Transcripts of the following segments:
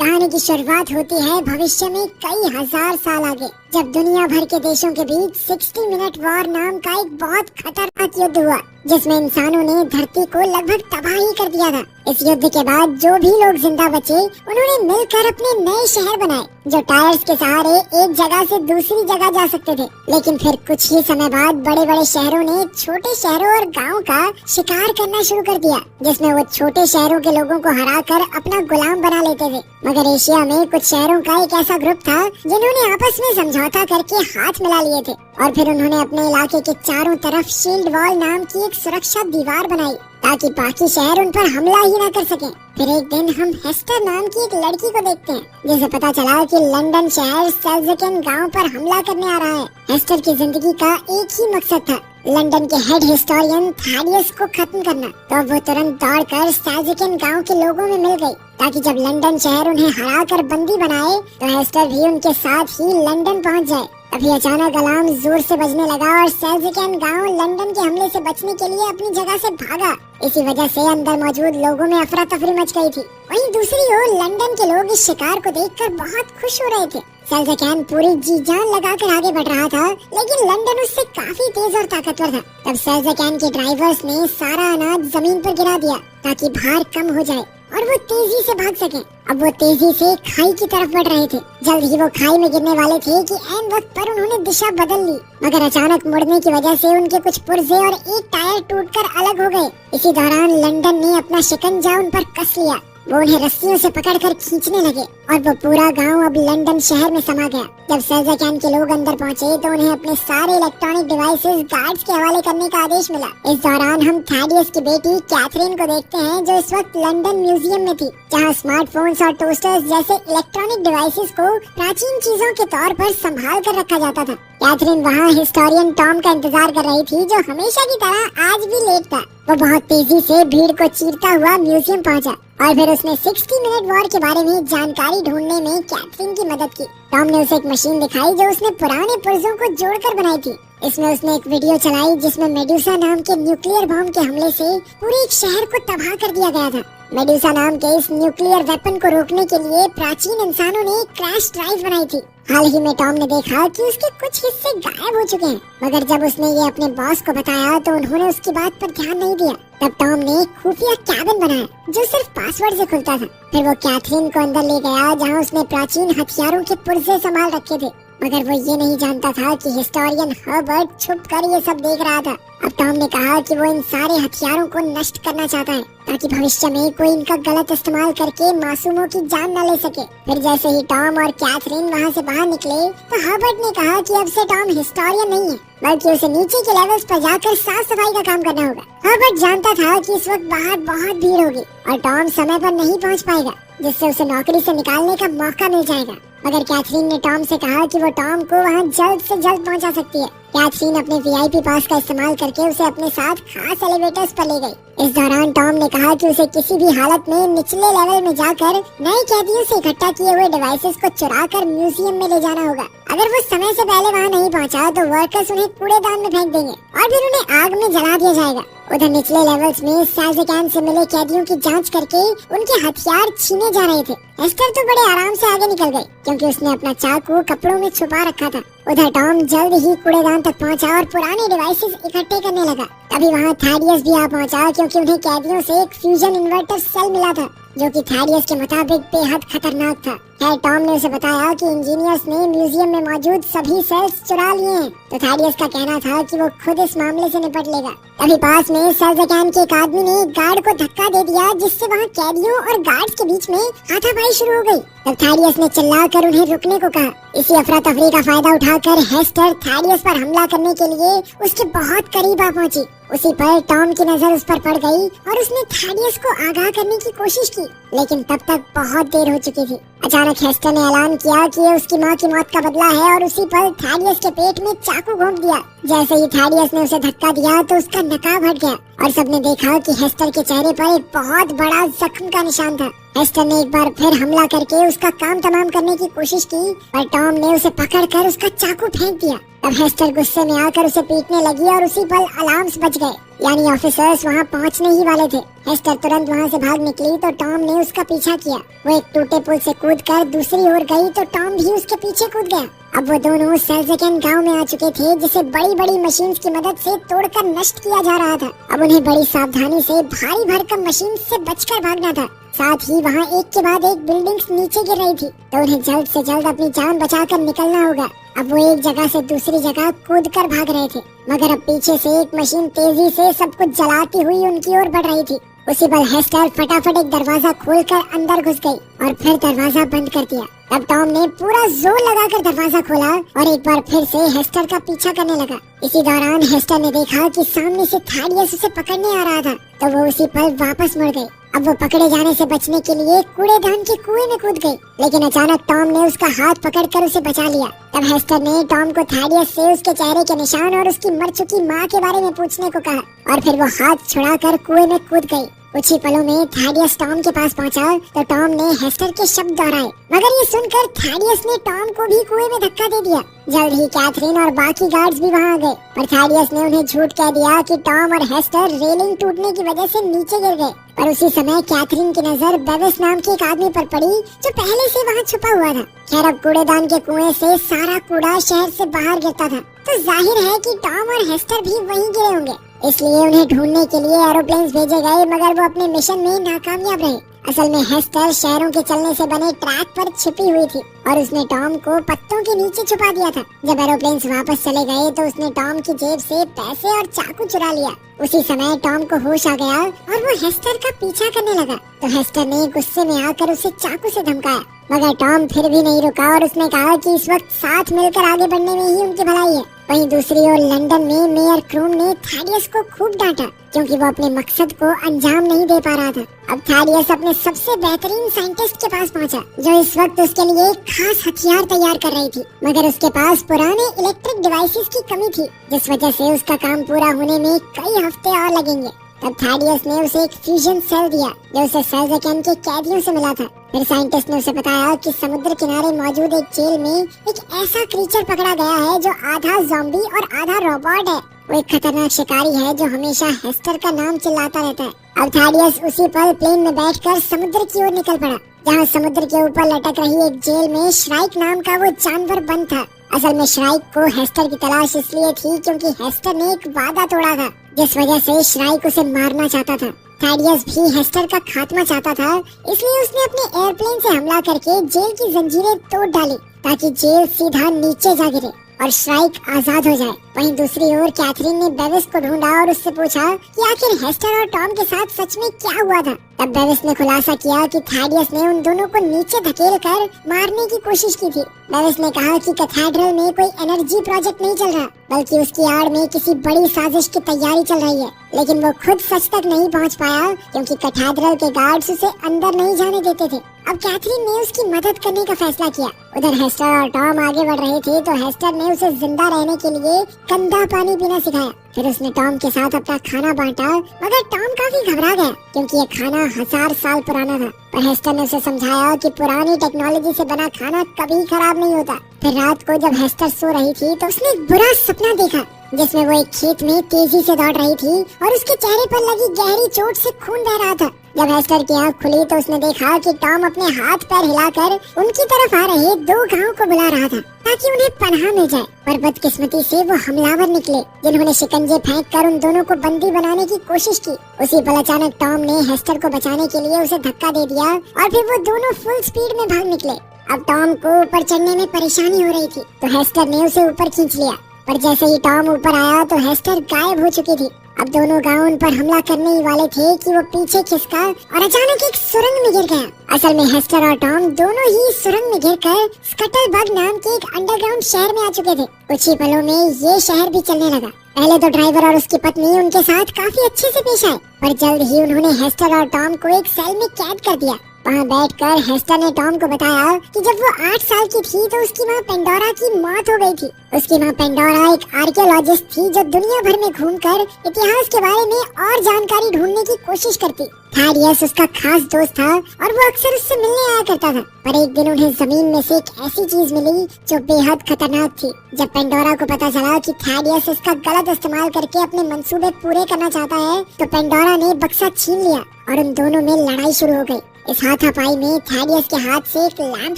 कहानी की शुरुआत होती है भविष्य में कई हजार साल आगे, जब दुनिया भर के देशों के बीच 60 मिनट वॉर नाम का एक बहुत खतरनाक युद्ध हुआ, जिसमें इंसानों ने धरती को लगभग तबाह ही कर दिया था। इस युद्ध के बाद जो भी लोग जिंदा बचे, उन्होंने मिलकर अपने नए शहर बनाए, जो टायर्स के सहारे एक जगह से दूसरी जगह जा सकते थे। लेकिन फिर कुछ ही समय बाद बड़े बड़े शहरों ने छोटे शहरों और गाँव का शिकार करना शुरू कर दिया, जिसमें वो छोटे शहरों के लोगों को हराकर अपना गुलाम बना लेते थे। मगर एशिया में कुछ शहरों का एक ऐसा ग्रुप था जिन्होंने आपस में समझौता करके हाथ मिला लिए थे, और फिर उन्होंने अपने इलाके के चारों तरफ शील्ड वॉल नाम की एक सुरक्षा दीवार बनाई, ताकि बाकी शहर उन पर हमला ही न कर सके। फिर एक दिन हम हेस्टर नाम की एक लड़की को देखते हैं, जिसे पता चला कि लंदन शहर सेल्ज़किन गांव पर हमला करने आ रहा है। हेस्टर की जिंदगी का एक ही मकसद था, लंदन के हेड हिस्टोरियन थैडियस को खत्म करना। तो वो तुरंत दौड़कर सेल्ज़किन गांव के लोगों में मिल गई, ताकि जब लंदन शहर उन्हें हराकर बंदी बनाए तो हेस्टर भी उनके साथ ही लंदन पहुंच जाए। अभी अचानक अलार्म जोर से बजने लगा और सेल्ज़किन गांव लंदन के हमले से बचने के लिए अपनी जगह से भागा। इसी वजह से अंदर मौजूद लोगों में अफरा तफरी मच गई थी। वहीं दूसरी ओर लंदन के लोग इस शिकार को देखकर बहुत खुश हो रहे थे। सेल्ज़किन पूरी जी जान लगाकर आगे बढ़ रहा था, लेकिन लंदन उससे काफी तेज और ताकतवर था। तब सेल्ज़किन के ड्राइवर्स ने सारा अनाज जमीन पर गिरा दिया, ताकि भार कम हो जाए और वो तेजी से भाग सके। अब वो तेजी से खाई की तरफ बढ़ रहे थे। जल्द ही वो खाई में गिरने वाले थे कि ऐन वक्त पर उन्होंने दिशा बदल ली, मगर अचानक मुड़ने की वजह से उनके कुछ पुर्जे और एक टायर टूटकर अलग हो गए। इसी दौरान लंदन ने अपना शिकंजा उन पर कस लिया। वो उन्हें रस्सियों से पकड़कर खींचने लगे और वो पूरा गांव अब लंदन शहर में समा गया। जब सेल्ज़किन के लोग अंदर पहुंचे तो उन्हें अपने सारे इलेक्ट्रॉनिक डिवाइसेस गार्ड्स के हवाले करने का आदेश मिला। इस दौरान हम थैडियस की बेटी कैथरीन को देखते हैं, जो इस वक्त लंदन म्यूजियम में थी, जहां स्मार्टफोन्स और टोस्टर्स जैसे इलेक्ट्रॉनिक डिवाइसेस को प्राचीन चीजों के तौर पर संभाल कर रखा जाता था। कैथरीन वहाँ हिस्टोरियन टॉम का इंतजार कर रही थी, जो हमेशा की तरह आज भी लेट था। वो बहुत तेजी से भीड़ को चीरता हुआ म्यूजियम पहुंचा और फिर उसने 60 मिनट वॉर के बारे में जानकारी ढूंढने में कैथरीन की मदद की। टॉम ने उसे एक मशीन दिखाई जो उसने पुराने पुर्जों को जोड़कर बनाई थी। इसमें उसने एक वीडियो चलाई जिसमें मेडुसा नाम के न्यूक्लियर बम के हमले से पूरे एक शहर को तबाह कर दिया गया था। मेडुसा नाम के इस न्यूक्लियर वेपन को रोकने के लिए प्राचीन इंसानों ने एक क्रैश ड्राइव बनाई थी। हाल ही में टॉम ने देखा कि उसके कुछ हिस्से गायब हो चुके हैं, मगर जब उसने ये अपने बॉस को बताया तो उन्होंने उसकी बात पर ध्यान नहीं दिया। तब टॉम ने एक खुफिया कैबिन बनाया जो सिर्फ पासवर्ड से खुलता था। फिर वो कैथरीन को अंदर ले गया, जहाँ उसने प्राचीन हथियारों के पुर्जे संभाल रखे थे, मगर वो ये नहीं जानता था कि हिस्टोरियन हर्बर्ट छुपकर ये सब देख रहा था। अब टॉम ने कहा कि वो इन सारे हथियारों को नष्ट करना चाहता है, ताकि भविष्य में कोई इनका गलत इस्तेमाल करके मासूमों की जान न ले सके। फिर जैसे ही टॉम और कैथरीन वहाँ से बाहर निकले तो हर्बर्ट ने कहा कि अब से टॉम हिस्टोरियन नहीं है, बल्कि उसे नीचे के लेवल्स पर जाकर साफ सफाई का काम करना होगा। हर्बर्ट जानता था कि इस वक्त बाहर बहुत भीड़ होगी और टॉम समय पर नहीं पहुँच पाएगा, जिससे उसे नौकरी से निकालने का मौका मिल जाएगा। मगर कैथरीन ने टॉम से कहा कि वो टॉम को वहाँ जल्द से जल्द पहुँचा सकती है। कैथरीन अपने वीआईपी पास का इस्तेमाल करके उसे अपने साथ खास एलिवेटर्स पर ले गई। इस दौरान टॉम ने कहा कि उसे किसी भी हालत में निचले लेवल में जाकर नए कैदियों से इकट्ठा किए हुए डिवाइसेस को चुराकर म्यूजियम में ले जाना होगा। अगर वो समय से पहले वहाँ नहीं पहुँचा तो वर्कर्स उन्हें कूड़ेदान में फेंक देंगे और फिर उन्हें आग में जला दिया जाएगा। उधर निचले लेवल्स में सेल्ज़किन से मिले कैदियों की जांच करके उनके हथियार छीने जा रहे थे। हेस्टर तो बड़े आराम से आगे निकल गई, क्योंकि उसने अपना चाकू कपड़ों में छुपा रखा था। उधर टॉम जल्द ही कूड़ेदान तक पहुंचा और पुराने डिवाइसेस इकट्ठे करने लगा। तभी वहां थैडियस भी आ पहुंचा, क्योंकि उन्हें कैदियों से एक फ्यूजन इन्वर्टर सेल मिला था, जो कि थैडियस के मुताबिक बेहद खतरनाक था। खैर टॉम ने उसे बताया कि इंजीनियर्स ने म्यूजियम में मौजूद सभी सेल्स चुरा लिए हैं, तो थैडियस का कहना था कि वो खुद इस मामले से निपट लेगा। तभी पास में सेल्ज़किन के एक आदमी ने गार्ड को धक्का दे दिया, जिससे वहाँ कैदियों और गार्ड्स के बीच में हाथापाई शुरू हो गई। तब थैडियस ने चिल्लाकर उन्हें रुकने को कहा। इसी अफरा तफरी का फायदा उठाकर हेस्टर थैडियस पर हमला करने के लिए उसके बहुत करीब आ पहुंची। उसी पर टॉम की नजर उस पर पड़ गई और उसने थैडियस को आगाह करने की कोशिश की, लेकिन तब तक बहुत देर हो चुकी थी। अचानक हेस्टर ने ऐलान किया कि ये उसकी माँ की मौत का बदला है और उसी पर थैडियस के पेट में चाकू घोंप दिया। जैसे ही थैडियस ने उसे धक्का दिया तो उसका नकाब हट गया और सबने देखा कि हेस्टर के चेहरे पर एक बहुत बड़ा जख्म का निशान था। हेस्टर ने एक बार फिर हमला करके उसका काम तमाम करने की कोशिश की, पर टॉम ने उसे पकड़कर उसका चाकू फेंक दिया। तब हेस्टर गुस्से में आकर उसे पीटने लगी और उसी पल अलार्म्स बज गए, यानी ऑफिसर्स वहाँ पहुँचने ही वाले थे। हेस्टर तुरंत वहाँ से भाग निकली तो टॉम ने उसका पीछा किया। वो एक टूटे पुल से कूदकर दूसरी ओर गई तो टॉम भी उसके पीछे कूद गया। अब वो दोनों सेल्ज़ेकन गांव में आ चुके थे, जिसे बड़ी बड़ी मशीन्स की मदद से तोड़कर नष्ट किया जा रहा था। अब उन्हें बड़ी सावधानी से भारी भरकम मशीन से बचकर भागना था। साथ ही वहाँ एक के बाद एक बिल्डिंग्स नीचे गिर रही थी, तो उन्हें जल्द से जल्द अपनी जान बचाकर निकलना होगा। अब वो एक जगह से दूसरी जगह कूदकर भाग रहे थे, मगर अब पीछे से एक मशीन तेजी से सब कुछ जलाती हुई उनकी ओर बढ़ रही थी। उसी पल हेस्टर फटाफट एक दरवाजा खोलकर अंदर घुस गई और फिर दरवाजा बंद कर दिया। तब टॉम ने पूरा जोर लगाकर दरवाजा खोला और एक बार फिर से हेस्टर का पीछा करने लगा। इसी दौरान हेस्टर ने देखा कि सामने से थैडियस उसे पकड़ने आ रहा था, तो वो उसी पल वापस मुड़ गई। अब वो पकड़े जाने से बचने के लिए कूड़ेदान के कुएं में कूद गई, लेकिन अचानक टॉम ने उसका हाथ पकड़कर उसे बचा लिया। तब हेस्टर ने टॉम को थैडियस से उसके चेहरे के निशान और उसकी मर चुकी माँ के बारे में पूछने को कहा और फिर वो हाथ छुड़ाकर कुएं में कूद गई। कुछ ही पलों में थैडियस टॉम के पास पहुंचा तो टॉम ने हेस्टर के शब्द दोहराए, मगर ये सुनकर थैडियस ने टॉम को भी कुएं में धक्का दे दिया। जल्द ही कैथरीन और बाकी गार्ड्स भी वहां आ गए, पर थैडियस ने उन्हें झूठ कह दिया कि टॉम और हेस्टर रेलिंग टूटने की वजह से नीचे गिर गए। पर उसी समय कैथरीन की नजर बेविस नाम के एक आदमी पर पड़ी, जो पहले से वहाँ छुपा हुआ था। खैर अब कूड़ेदान के कुएं से सारा कूड़ा शहर से बाहर गिरता था, तो जाहिर है कि टॉम और हेस्टर भी वहीं गिरे होंगे। इसलिए उन्हें ढूंढने के लिए एरोप्लेन्स भेजे गए, मगर वो अपने मिशन में नाकामयाब रहे। असल में हेस्टर शहरों के चलने से बने ट्रैक पर छिपी हुई थी और उसने टॉम को पत्तों के नीचे छुपा दिया था। जब एरोप्लेन्स वापस चले गए तो उसने टॉम की जेब से पैसे और चाकू चुरा लिया। उसी समय टॉम को होश आ गया और वो हेस्टर का पीछा करने लगा, तो हेस्टर ने गुस्से में आकर उसे चाकू से धमकाया, मगर टॉम फिर भी नहीं रुका और उसने कहा कि इस वक्त साथ मिलकर आगे बढ़ने में ही उनकी भलाई है। वहीं दूसरी ओर लंदन में मेयर क्रूम ने थैडियस को खूब डांटा, क्योंकि वो अपने मकसद को अंजाम नहीं दे पा रहा था। अब थैडियस अपने सबसे बेहतरीन साइंटिस्ट के पास पहुंचा, जो इस वक्त उसके लिए एक खास हथियार तैयार कर रही थी, मगर उसके पास पुराने इलेक्ट्रिक डिवाइसेस की कमी थी, जिस वजह से उसका काम पूरा होने में कई हफ्ते और लगेंगे। तब थैडियस ने उसे एक फ्यूजन सेल दिया, जो उसे सेल्ज़ेकन के कैदियों से मिला था। फिर साइंटिस्ट ने उसे बताया कि समुद्र किनारे मौजूद एक जेल में एक ऐसा क्रीचर पकड़ा गया है जो आधा ज़ॉम्बी और आधा रोबोट है। वो एक खतरनाक शिकारी है जो हमेशा हेस्टर का नाम चिल्लाता रहता है। अब थैडियस उसी पल प्लेन में बैठकर समुद्र की ओर निकल पड़ा, जहाँ समुद्र के ऊपर लटक रही एक जेल में श्राइक नाम का वो जानवर बंद था। असल में श्राइक को हेस्टर की तलाश इसलिए थी क्योंकि हेस्टर ने एक वादा तोड़ा था, जिस वजह से श्राइक उसे मारना चाहता था। थैडियस भी हेस्टर का खात्मा चाहता था, इसलिए उसने अपने एयरप्लेन से हमला करके जेल की जंजीरें तोड़ डाली, ताकि जेल सीधा नीचे जा गिरे और श्राइक आजाद हो जाए। वहीं दूसरी ओर कैथरीन ने बेविस को ढूंढा और उससे पूछा कि आखिर हेस्टर और टॉम के साथ सच में क्या हुआ था। तब बेविस ने खुलासा किया कि थैडियस ने उन दोनों को नीचे धकेल कर मारने की कोशिश की थी। बेविस ने कहा कि कैथेड्रल में कोई एनर्जी प्रोजेक्ट नहीं चल रहा, बल्कि उसकी आड़ में किसी बड़ी साजिश की तैयारी चल रही है, लेकिन वो खुद सच तक नहीं पहुंच पाया क्योंकि कैथेड्रल के गार्ड्स उसे अंदर नहीं जाने देते थे। अब कैथरीन ने उसकी मदद करने का फैसला किया। उधर हेस्टर और टॉम आगे बढ़ रहे थे, तो हेस्टर ने उसे जिंदा रहने के लिए गंदा पानी पीना सिखाया। फिर उसने टॉम के साथ अपना खाना बांटा, मगर टॉम काफी घबरा गया क्योंकि ये खाना 1000 साल पुराना था। पर हेस्टर ने उसे समझाया कि पुरानी टेक्नोलॉजी से बना खाना कभी खराब नहीं होता। फिर रात को जब हेस्टर सो रही थी तो उसने एक बुरा सपना देखा, जिसमें वो एक खेत में तेजी से दौड़ रही थी और उसके चेहरे पर लगी गहरी चोट से खून बह रहा था। जब हेस्टर की आँख खुली तो उसने देखा कि टॉम अपने हाथ पैर हिलाकर उनकी तरफ आ रहे 2 गांव को बुला रहा था, ताकि उन्हें पनाह मिल जाए। पर बदकिस्मती से वो हमलावर निकले, जिन्होंने शिकंजे फेंक कर उन दोनों को बंदी बनाने की कोशिश की। उसी पल अचानक टॉम ने हेस्टर को बचाने के लिए उसे धक्का दे दिया और फिर वो दोनों फुल स्पीड में भाग निकले। अब टॉम को ऊपर चढ़ने में परेशानी हो रही थी, तो हेस्टर ने उसे ऊपर खींच लिया। पर जैसे ही टॉम ऊपर आया तो हेस्टर गायब हो चुकी थी। अब दोनों गांव उन पर हमला करने ही वाले थे कि वो पीछे खिसका और अचानक एक सुरंग में गिर गया। असल में हेस्टर और टॉम दोनों ही सुरंग में गिरकर स्कटलबग नाम के एक अंडरग्राउंड शहर में आ चुके थे। कुछ ही पलों में ये शहर भी चलने लगा। पहले तो ड्राइवर और उसकी पत्नी उनके साथ काफी अच्छे से पेश आए, पर जल्द ही उन्होंने हेस्टर और टॉम को एक सेल में कैद कर दिया। वहाँ बैठकर हेस्टर ने टॉम को बताया कि जब वो 8 साल की थी तो उसकी माँ पेंडोरा की मौत हो गई थी। उसकी माँ पेंडोरा एक आर्कियोलॉजिस्ट थी जो दुनिया भर में घूमकर इतिहास के बारे में और जानकारी ढूंढने की कोशिश करती। थैडियस उसका खास दोस्त था और वो अक्सर उससे मिलने आया करता था। पर एक दिन उन्हें जमीन में से एक ऐसी चीज मिली जो बेहद खतरनाक थी। जब पेंडोरा को पता चला कि थैडियस इसका गलत इस्तेमाल करके अपने मंसूबे पूरे करना चाहता है तो पेंडोरा ने बक्सा छीन लिया और उन दोनों में लड़ाई शुरू हो गई। इस हाथापाई में थैडियस के हाथ से एक लैंप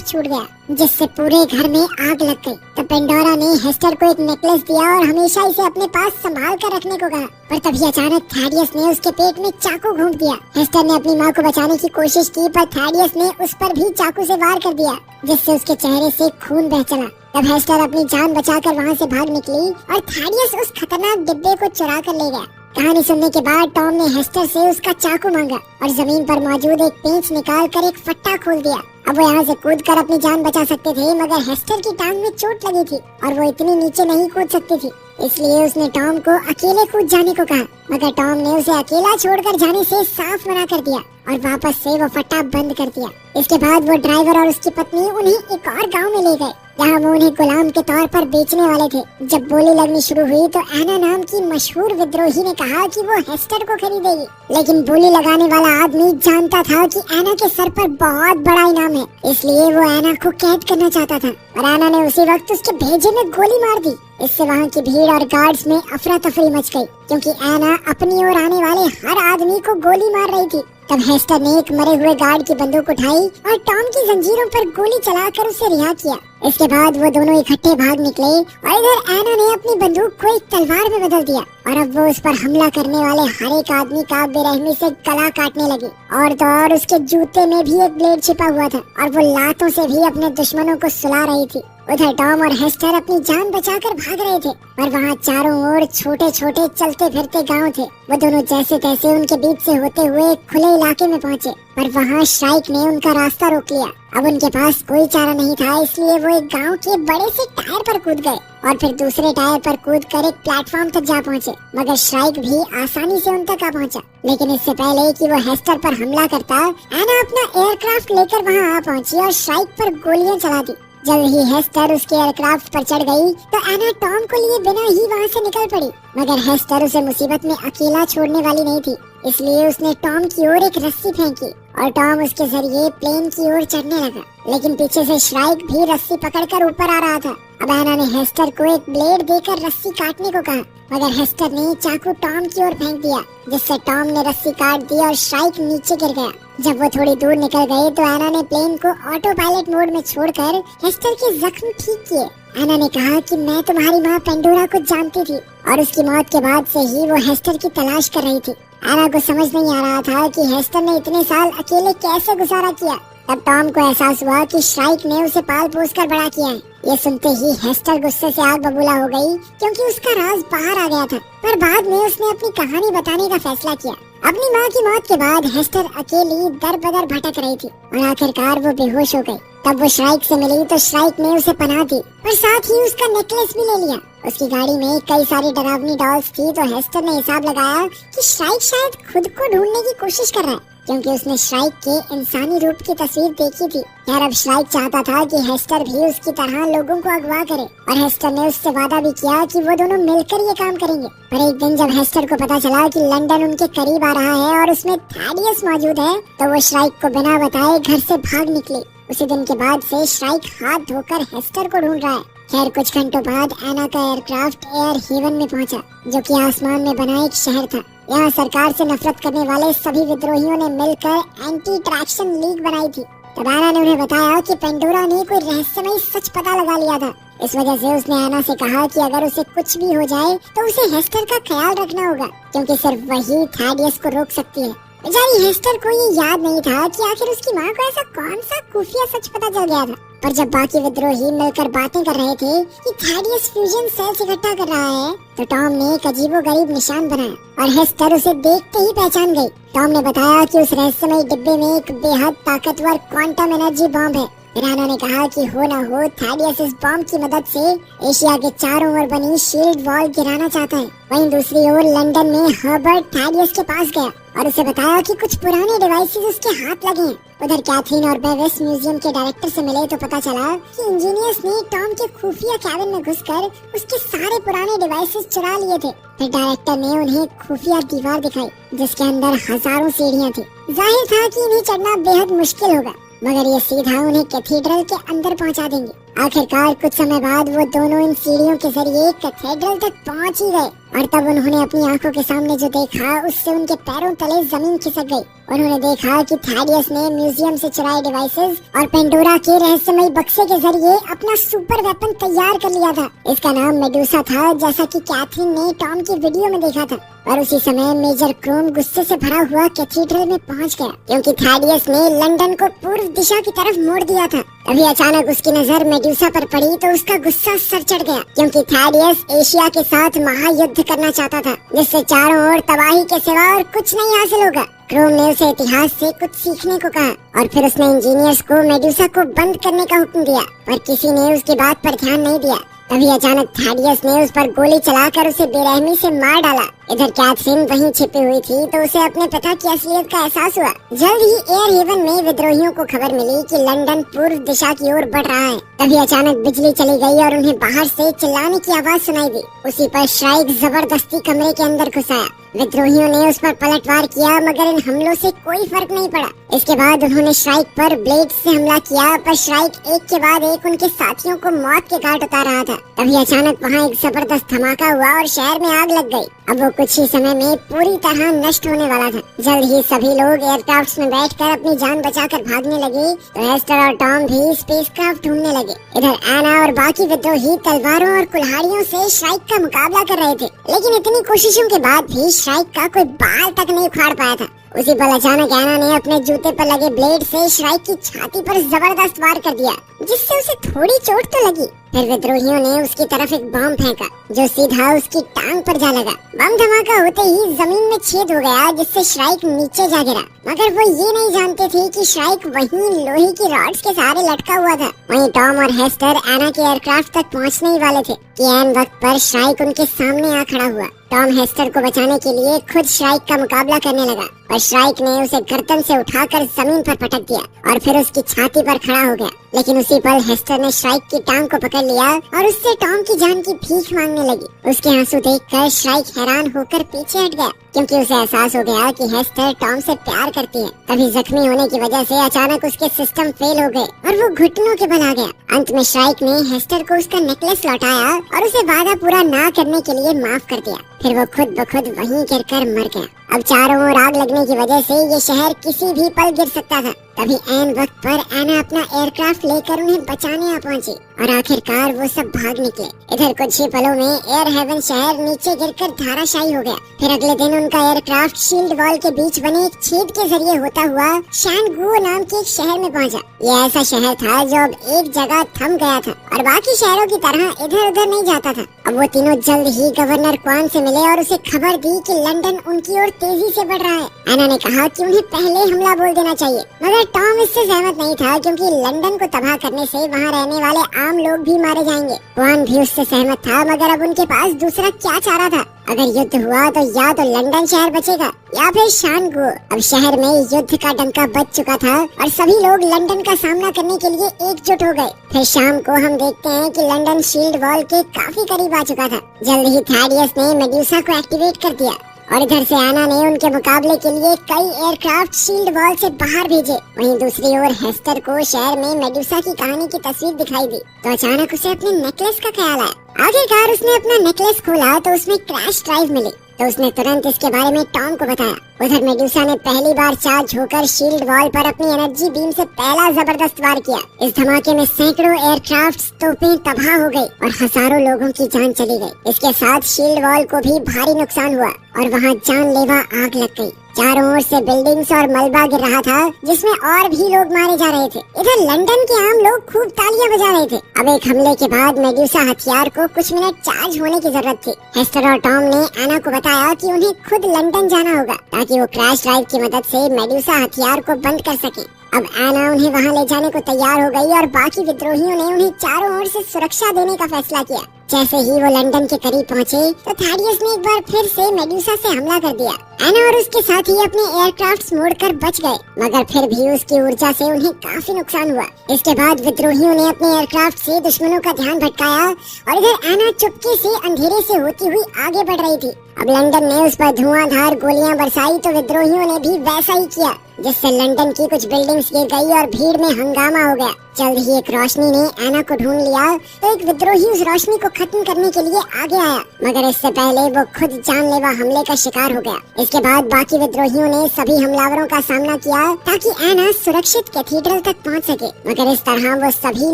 छूट गया जिससे पूरे घर में आग लग गई। तब पेंडोरा ने हेस्टर को एक नेकलेस दिया और हमेशा इसे अपने पास संभाल कर रखने को कहा। पर तभी अचानक थैडियस ने उसके पेट में चाकू घोंप दिया। हेस्टर ने अपनी माँ को बचाने की कोशिश की पर थैडियस ने उस पर भी चाकू से वार कर दिया जिससे उसके चेहरे से खून बह चला। तब हेस्टर अपनी जान बचाकर वहाँ से भाग निकली और थैडियस उस खतरनाक डिब्बे को चुरा कर ले गया। कहानी सुनने के बाद टॉम ने हेस्टर से उसका चाकू मांगा और जमीन पर मौजूद एक पेंच निकाल कर एक फट्टा खोल दिया। अब वो यहाँ से कूदकर अपनी जान बचा सकते थे मगर हेस्टर की टांग में चोट लगी थी और वो इतनी नीचे नहीं कूद सकती थी, इसलिए उसने टॉम को अकेले कूद जाने को कहा। मगर टॉम ने उसे अकेला छोड़कर जाने से साफ मना कर दिया और वापस से वो फट्टा बंद कर दिया। इसके बाद वो ड्राइवर और उसकी पत्नी उन्हें एक और गांव में ले गए जहाँ वो उन्हें गुलाम के तौर पर बेचने वाले थे। जब बोली लगनी शुरू हुई तो एना नाम की मशहूर विद्रोही ने कहा कि वो हेस्टर को खरीदेगी, लेकिन बोली लगाने वाला आदमी जानता था कि एना के सर पर बहुत बड़ा इनाम है, इसलिए वो एना को कैद करना चाहता था और एना ने उसी वक्त उसके भेजे में गोली मार दी। इससे वहाँ की भीड़ और गार्ड्स में अफरा तफरी मच गई क्योंकि एना अपनी ओर आने वाले हर आदमी को गोली मार रही थी। तब हेस्टर ने एक मरे हुए गार्ड की बंदूक उठाई और टॉम की जंजीरों पर गोली चलाकर उसे रिहा किया। इसके बाद वो दोनों इकट्ठे भाग निकले और इधर एना ने अपनी बंदूक को एक तलवार में बदल दिया और अब वो उस पर हमला करने वाले हर एक आदमी का बेरहमी से गला काटने लगी। और तो और उसके जूते में भी एक ब्लेड छिपा हुआ था और वो लातों से भी अपने दुश्मनों को सुला रही थी। उधर टॉम और हेस्टर अपनी जान बचाकर भाग रहे थे पर वहाँ चारों ओर छोटे छोटे चलते फिरते गांव थे। वो दोनों जैसे तैसे उनके बीच से होते हुए खुले इलाके में पहुँचे पर वहाँ श्राइक ने उनका रास्ता रोक लिया। अब उनके पास कोई चारा नहीं था, इसलिए वो एक गांव के बड़े से टायर पर कूद गए और फिर दूसरे टायर पर कूदकर एक प्लेटफॉर्म तक जा पहुँचे। मगर श्राइक भी आसानी से उन तक आ पहुँचा, लेकिन इससे पहले कि वो हेस्टर पर हमला करता एना अपना एयरक्राफ्ट लेकर वहाँ आ पहुँची और श्राइक पर गोलियां चला दी। जब ही हेस्टर उसके एयरक्राफ्ट पर चढ़ गई तो एना टॉम को लिए बिना ही वहाँ से निकल पड़ी। मगर हेस्टर उसे मुसीबत में अकेला छोड़ने वाली नहीं थी, इसलिए उसने टॉम की ओर एक रस्सी फेंकी और टॉम उसके जरिए प्लेन की ओर चढ़ने लगा, लेकिन पीछे से श्राइक भी रस्सी पकड़कर ऊपर आ रहा था। अब एना ने हेस्टर को एक ब्लेड देकर रस्सी काटने को कहा मगर हेस्टर ने चाकू टॉम की ओर फेंक दिया जिससे टॉम ने रस्सी काट दी और श्राइक नीचे गिर गया। जब वो थोड़ी दूर निकल गए तो एना ने प्लेन को ऑटो पायलट मोड में छोड़कर हेस्टर के जख्म ठीक किए। एना ने कहा कि मैं तुम्हारी माँ पेंडोरा को जानती थी और उसकी मौत के बाद से ही वो हेस्टर की तलाश कर रही थी। एना को समझ नहीं आ रहा था कि हेस्टर ने इतने साल अकेले कैसे गुजारा किया। तब टॉम को एहसास हुआ कि श्राइक ने उसे पाल पोस कर बड़ा किया है। ये सुनते ही हेस्टर गुस्से से आग बबूला हो गई क्योंकि उसका राज बाहर आ गया था। पर बाद में उसने अपनी कहानी बताने का फैसला किया। अपनी माँ की मौत के बाद हेस्टर अकेली दर बदर भटक रही थी और आखिरकार वो बेहोश हो गई। तब वो श्राइक से मिली तो श्राइक ने उसे पनाह दी और साथ ही उसका नेकलेस भी ले लिया। उसकी गाड़ी में कई सारी डरावनी डॉल्स थी तो हेस्टर ने हिसाब लगाया कि श्राइक शायद खुद को ढूंढने की कोशिश कर रहा है क्योंकि उसने श्राइक के इंसानी रूप की तस्वीर देखी थी। यार अब श्राइक चाहता था कि हेस्टर भी उसकी तरह लोगों को अगवा करे और हेस्टर ने उससे वादा भी किया कि वो दोनों मिलकर ये काम करेंगे। पर एक दिन जब हेस्टर को पता चला कि लंदन उनके करीब आ रहा है और उसमें थैडियस मौजूद है तो वो श्राइक को बिना बताए घर से भाग निकली। उसी दिन के बाद से श्राइक हाथ धोकर हेस्टर को ढूंढ रहा है। खैर कुछ घंटों बाद एना का एयरक्राफ्ट एयर हेवन में पहुंचा जो कि आसमान में बना एक शहर था। यहाँ सरकार से नफरत करने वाले सभी विद्रोहियों ने मिलकर एंटी ट्रैक्शन लीग बनाई थी। तब एना ने उन्हें बताया कि पेंडोरा ने कोई रहस्यमयी सच पता लगा लिया था। इस वजह से उसने एना से कहा कि अगर उसे कुछ भी हो जाए तो उसे हेस्टर का ख्याल रखना होगा क्योंकि सिर्फ वही थैडियस को रोक सकती है। बेचारी हेस्टर को ये याद नहीं था कि आखिर उसकी माँ को ऐसा कौन सा खुफिया सच पता चल गया था। पर जब बाकी विद्रोही मिलकर बातें कर रहे थे कि थैडियस फ्यूजन सेल्स इकट्ठा कर रहा है तो टॉम ने एक अजीबोगरीब निशान बनाया और हेस्टर उसे देखते ही पहचान गई। टॉम ने बताया कि उस रहस्यमय डिब्बे में एक बेहद ताकतवर क्वांटम एनर्जी बॉम्ब है। राना ने कहा कि हो ना हो थैडियस इस बॉम्ब की मदद से एशिया के चारों ओर बनी शील्ड वॉल गिराना चाहता है। वहीं दूसरी ओर लंदन में हर्बर्ट थैडियस के पास गया और उसे बताया कि कुछ पुराने डिवाइसेस उसके हाथ लगे हैं। उधर कैथरीन और बेविस म्यूजियम के डायरेक्टर से मिले तो पता चला कि इंजीनियर्स ने टॉम के खुफिया कैबिन में घुसकर उसके सारे पुराने डिवाइसेस चुरा लिए थे। फिर डायरेक्टर ने उन्हें खुफिया दीवार दिखाई जिसके अंदर हजारों सीढ़ियां थी। जाहिर था कि इन्हें चढ़ना बेहद मुश्किल होगा, मगर ये सीधा उन्हें कैथेड्रल के अंदर पहुंचा देंगे। आखिरकार कुछ समय बाद वो दोनों इन सीढ़ियों के जरिए कैथेड्रल तक पहुंच ही गए और तब उन्होंने अपनी आंखों के सामने जो देखा उससे उनके पैरों तले जमीन खिसक गई। उन्होंने देखा कि थैडियस ने म्यूजियम से चुराए डिवाइसेस और पेंडोरा के रहस्यमयी बक्से के जरिए अपना सुपर वेपन तैयार कर लिया था। इसका नाम मेडुसा था, जैसा कि कैथरीन ने टॉम की वीडियो में देखा था। और उसी समय मेजर क्रोम गुस्से से भरा हुआ कैथेड्रल में पहुंच गया क्योंकि थैडियस ने लंदन को पूर्व दिशा की तरफ मोड़ दिया था। अभी अचानक उसकी नजर मेडुसा पर पड़ी तो उसका गुस्सा सर चढ़ गया क्योंकि थैडियस एशिया के साथ महायुद्ध करना चाहता था जिससे चारों ओर तबाही के सिवा और कुछ नहीं हासिल होगा। क्रोम ने उसे इतिहास से कुछ सीखने को कहा और फिर उसने इंजीनियर्स को मेडुसा को बंद करने का हुक्म दिया, पर किसी ने उसकी बात पर ध्यान नहीं दिया। तभी अचानक थैडियस ने उस पर गोली चलाकर उसे बेरहमी से मार डाला। इधर कैथरीन वहीं छिपी हुई थी तो उसे अपने पिता की असलियत का एहसास हुआ। जल्द ही एयर हेवन में विद्रोहियों को खबर मिली कि लंदन पूर्व दिशा की ओर बढ़ रहा है। तभी अचानक बिजली चली गई और उन्हें बाहर से चिल्लाने की आवाज सुनाई दी। उसी पर श्राइक जबरदस्ती कमरे के अंदर घुस आया। विद्रोहियों ने उस पर पलटवार किया मगर इन हमलों से कोई फर्क नहीं पड़ा। इसके बाद उन्होंने श्राइक पर ब्लेड से हमला किया, पर श्राइक एक के बाद एक उनके साथियों को मौत के घाट उतार रहा था। तभी अचानक वहाँ एक जबरदस्त धमाका हुआ और शहर में आग लग गई। अब वो कुछ ही समय में पूरी तरह नष्ट होने वाला था। जल्द ही सभी लोग एयरक्राफ्ट में बैठकर अपनी जान बचाकर भागने लगे तो हेस्टर और टॉम भी स्पेसक्राफ्ट ढूंढने लगे। इधर एना और बाकी विद्रोही तलवारों और कुल्हाड़ियों से श्राइक का मुकाबला कर रहे थे, लेकिन इतनी कोशिशों के बाद भी श्राइक का कोई बाल तक नहीं उखाड़ पाया था। उसी पल अचानक एना ने अपने जूते पर लगे ब्लेड से श्राइक की छाती पर जबरदस्त वार कर दिया जिससे उसे थोड़ी चोट तो लगी। फिर विद्रोहियों ने उसकी तरफ एक बम फेंका जो सीधा उसकी टांग पर जा लगा। बम धमाका होते ही जमीन में छेद हो गया जिससे श्राइक नीचे जा गिरा, मगर वो ये नहीं जानते थे कि श्राइक वहीं लोहे की रॉड्स के सहारे लटका हुआ था। वहीं टॉम और हेस्टर एना के एयरक्राफ्ट तक पहुंचने ही वाले थे कि ऐन वक्त पर श्राइक उनके सामने आ खड़ा हुआ। टॉम हेस्टर को बचाने के लिए खुद श्राइक का मुकाबला करने लगा और श्राइक ने उसे गर्दन से उठाकर जमीन पर पटक दिया और फिर उसकी छाती पर खड़ा हो गया। लेकिन उसी पल हेस्टर ने श्राइक की टांग को पकड़ लिया और उससे टॉम की जान की भीख मांगने लगी। उसके आंसू देखकर श्राइक हैरान होकर पीछे हट गया क्योंकि उसे एहसास हो गया कि हेस्टर टॉम से प्यार करती है। तभी जख्मी होने की वजह से अचानक उसके सिस्टम फेल हो गए और वो घुटनों के बल आ गया। अंत में श्राइक ने हेस्टर को उसका नेकलेस लौटाया और उसे वादा पूरा ना करने के लिए माफ कर दिया। फिर वो खुद ब खुद वहीं गिरकर मर गया। अब चारों ओर आग लगने की वजह से ये शहर किसी भी पल गिर सकता था। तभी ऐन वक्त पर एना अपना एयरक्राफ्ट लेकर उन्हें बचाने आ पहुंची और आखिरकार वो सब भाग निकले। इधर कुछ ही पलों में एयर हेवन शहर नीचे गिरकर धाराशायी हो गया। फिर अगले दिन उनका एयरक्राफ्ट शील्ड वॉल के बीच बने एक छेद के जरिए होता हुआ शैनगुओ नाम के एक शहर में पहुंचा। ये ऐसा शहर था जो अब एक जगह थम गया था और बाकी शहरों की तरह इधर उधर नहीं जाता था। अब वो तीनों जल्द ही गवर्नर क्वान से मिले और उसे खबर दी कि लंदन उनकी ओर तेजी से बढ़ रहा है। एना ने कहा कि उन्हें पहले हमला बोल देना चाहिए, मगर टॉम इससे सहमत नहीं था क्योंकि लंदन को तबाह करने से वहाँ रहने वाले आम लोग भी मारे जाएंगे। क्वान भी उससे सहमत था, मगर अब उनके पास दूसरा क्या चारा था। अगर युद्ध हुआ तो या तो लंदन शहर बचेगा या फिर शैनगुओ। अब शहर में युद्ध का डंका बज चुका था और सभी लोग लंदन का सामना करने के लिए एकजुट हो गए। फिर शाम को हम देखते हैं कि लंदन शील्ड वॉल के काफी करीब आ चुका था। जल्द ही थैडियस ने मेडुसा को एक्टिवेट कर दिया और इधर से एना ने उनके मुकाबले के लिए कई एयरक्राफ्ट शील्ड वॉल से बाहर भेजे। वहीं दूसरी ओर हेस्टर को शहर में मेडुसा की कहानी की तस्वीर दिखाई दी तो अचानक उसे अपने नेकलेस का ख्याल आया। आखिरकार उसने अपना नेकलेस खोला तो उसमें क्रैश ड्राइव मिली तो उसने तुरंत इसके बारे में टॉम को बताया। उधर मेडुसा ने पहली बार चार्ज होकर शील्ड वॉल पर अपनी एनर्जी बीम से पहला जबरदस्त वार किया। इस धमाके में सैकड़ों एयरक्राफ्ट तोपें तबाह हो गई और हजारों लोगों की जान चली गई। इसके साथ शील्ड वॉल को भी भारी नुकसान हुआ और वहाँ जानलेवा आग लग गई। चारों ओर से बिल्डिंग्स और मलबा गिर रहा था जिसमें और भी लोग मारे जा रहे थे। इधर लंदन के आम लोग खूब तालियां बजा रहे थे। अब एक हमले के बाद मेडुसा हथियार को कुछ मिनट चार्ज होने की जरूरत थी। हेस्टर और टॉम ने एना को बताया कि उन्हें खुद लंदन जाना होगा ताकि वो क्रैश ड्राइव की मदद से मेडुसा हथियार को बंद कर सके। अब एना उन्हें वहाँ ले जाने को तैयार हो गई और बाकी विद्रोहियों ने उन्हें चारों ओर से सुरक्षा देने का फैसला किया। जैसे ही वो लंदन के करीब पहुँचे तो थैडियस ने एक बार फिर से मेडुसा से हमला कर दिया। एना और उसके साथी अपने एयरक्राफ्ट मोड़कर बच गए, मगर फिर भी उसकी ऊर्जा से उन्हें काफी नुकसान हुआ। इसके बाद विद्रोहियों ने अपने एयरक्राफ्ट से दुश्मनों का ध्यान भटकाया और इधर एना चुपके से अंधेरे से होती हुई आगे बढ़ रही थी। अब लंदन ने उस पर धुआंधार गोलियां बरसाई तो विद्रोहियों ने भी वैसा ही किया, जिससे लंदन की कुछ बिल्डिंग्स गिर गई और भीड़ में हंगामा हो गया। जल्द ही एक रोशनी ने एना को ढूंढ लिया तो एक विद्रोही उस रोशनी को खत्म करने के लिए आगे आया, मगर इससे पहले वो खुद जानलेवा हमले का शिकार हो गया। इसके बाद बाकी विद्रोहियों ने सभी हमलावरों का सामना किया ताकि एना सुरक्षित कैथीड्रल तक पहुंच सके, मगर इस तरह वो सभी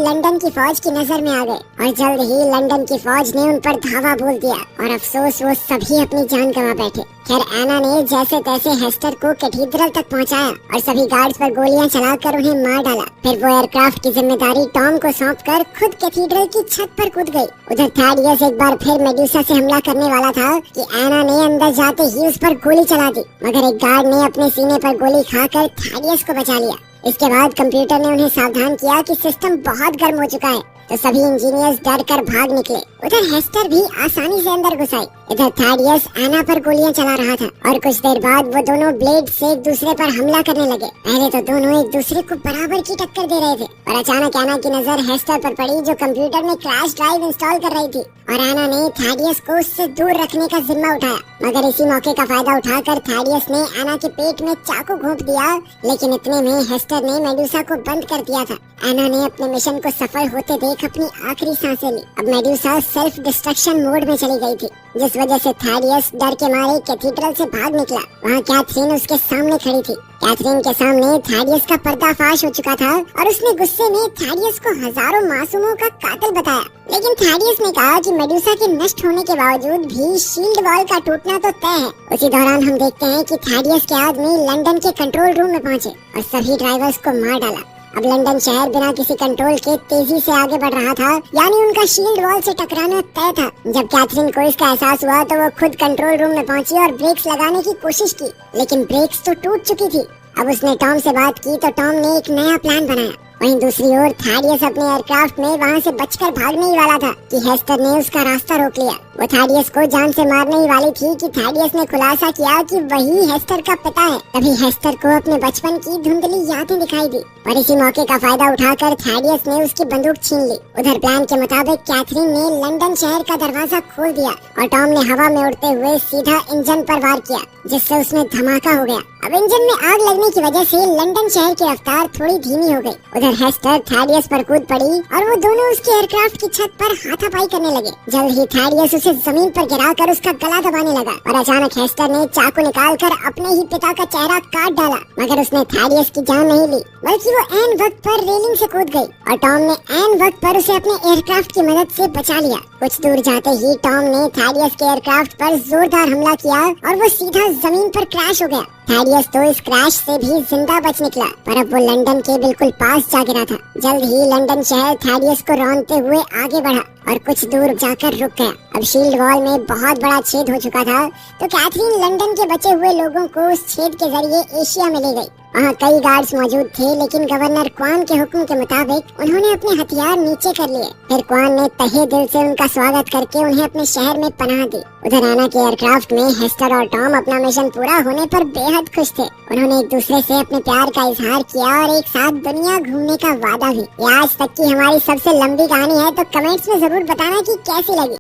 लंदन की फौज की नजर में आ गए और जल्द ही लंदन की फौज ने उन पर धावा बोल दिया और अफसोस वो सभी अपनी जान गंवा बैठे। खैर एना ने जैसे तैसे हेस्टर को कैथीड्रल तक पहुंचाया और सभी गार्ड्स पर गोलियां चलाकर उन्हें मार डाला। फिर वो एयरक्राफ्ट की जिम्मेदारी टॉम को सौंपकर खुद कैथीड्रल की छत पर कूद गई। उधर थैडियस एक बार फिर मेडुसा से हमला करने वाला था कि एना ने अंदर जाते ही उस पर गोली चला दी, मगर एक गार्ड ने अपने सीने पर गोली खाकर थैडियस को बचा लिया। इसके बाद कंप्यूटर ने उन्हें सावधान किया कि सिस्टम बहुत गर्म हो चुका है, तो सभी इंजीनियर्स डर कर भाग निकले। उधर हेस्टर भी आसानी से अंदर घुस आई। इधर थैडियस एना पर गोलियां चला रहा था और कुछ देर बाद वो दोनों ब्लेड से एक दूसरे पर हमला करने लगे। पहले तो दोनों एक दूसरे को बराबर की टक्कर दे रहे थे और अचानक एना की नजर हेस्टर पर पड़ी, जो कंप्यूटर में क्रैश ड्राइव इंस्टॉल कर रही थी, और एना ने थैडियस को उससे दूर रखने का जिम्मा उठाया। मगर इसी मौके का फायदा उठाकर थैडियस ने एना के पेट में चाकू घोंप दिया, लेकिन इतने में हेस्टर ने मेडुसा को बंद कर दिया था। एना ने अपने मिशन को सफल होते देख अपनी आखिरी सांसें ली। अब मेडुसा सेल्फ डिस्ट्रक्शन मोड में चली गई थी, जिस वजह से थैडियस डर के मारे कैथीड्रल से भाग निकला। वहाँ कैथरीन उसके सामने खड़ी थी। कैथरीन के सामने थैडियस का पर्दाफाश हो चुका था और उसने गुस्से में थैडियस को हजारों मासूमों का कातिल बताया। लेकिन थैडियस ने कहा कि मेडुसा के नष्ट होने के बावजूद भी शील्ड वॉल का टूटना तो तय है। उसी दौरान हम देखते हैं कि थैडियस के आदमी लंदन के कंट्रोल रूम में पहुंचे और सभी ड्राइवर्स को मार डाला। अब लंदन शहर बिना किसी कंट्रोल के तेजी से आगे बढ़ रहा था, यानी उनका शील्ड वॉल से टकराना तय था। जब कैथरीन को इसका एहसास हुआ तो वो खुद कंट्रोल रूम में पहुंची और ब्रेक्स लगाने की कोशिश की, लेकिन ब्रेक्स तो टूट चुकी थी। अब उसने टॉम से बात की तो टॉम ने एक नया प्लान बनाया। वहीं दूसरी ओर थैडियस अपने एयरक्राफ्ट में वहां से बचकर भागने ही वाला था कि हेस्टर ने उसका रास्ता रोक लिया। वो थैडियस को जान से मारने ही वाली थी कि थैडियस ने खुलासा किया कि वही हेस्टर का पिता है। तभी हेस्टर को अपने बचपन की धुंधली यादें दिखाई दी और इसी मौके का फायदा उठाकर थैडियस ने उसकी बंदूक छीन ली। उधर प्लान के मुताबिक कैथरीन ने लंदन शहर का दरवाजा खोल दिया और टॉम ने हवा में उड़ते हुए सीधा इंजन पर वार किया, जिससे उसमें धमाका हो गया। अब इंजन में आग लगने की वजह से लंदन शहर की रफ्तार थोड़ी धीमी हो गई। उधर हेस्टर थैडियस पर कूद पड़ी और वो दोनों उसके एयरक्राफ्ट की छत पर हाथापाई करने लगे। जल्द ही थैडियस उसे जमीन पर गिराकर उसका गला दबाने लगा और अचानक हेस्टर ने चाकू निकालकर अपने ही पिता का चेहरा काट डाला, मगर उसने थैडियस की जान नहीं ली, बल्कि वो ऐन वक्त पर रेलिंग से कूद गई और टॉम ने ऐन वक्त पर उसे अपने एयरक्राफ्ट की मदद से बचा लिया। कुछ दूर जाते ही टॉम ने थैडियस के एयरक्राफ्ट पर जोरदार हमला किया और वो सीधा जमीन पर क्रैश हो गया। थैडियस तो इस क्रैश से भी जिंदा बच निकला, पर अब वो लंदन के बिल्कुल पास जा गिरा था। जल्द ही लंदन शहर थैडियस को रौंदते हुए आगे बढ़ा और कुछ दूर जाकर रुक गया। अब शील्ड वॉल में बहुत बड़ा छेद हो चुका था, तो कैथरीन लंदन के बचे हुए लोगों को उस छेद के जरिए एशिया में ले गई। वहाँ कई गार्ड्स मौजूद थे, लेकिन गवर्नर क्वान के हुक्म के मुताबिक उन्होंने अपने हथियार नीचे कर लिए। फिर क्वान ने तहे दिल से उनका स्वागत करके उन्हें अपने शहर में पनाह दी। उधर एना के एयरक्राफ्ट में हेस्टर और टॉम अपना मिशन पूरा होने पर बेहद खुश थे। उन्होंने एक दूसरे से अपने प्यार का इजहार किया और एक साथ दुनिया घूमने का वादा भी। ये आज तक की हमारी सबसे लंबी कहानी है, तो कमेंट्स में जरूर बताना कि कैसी लगी।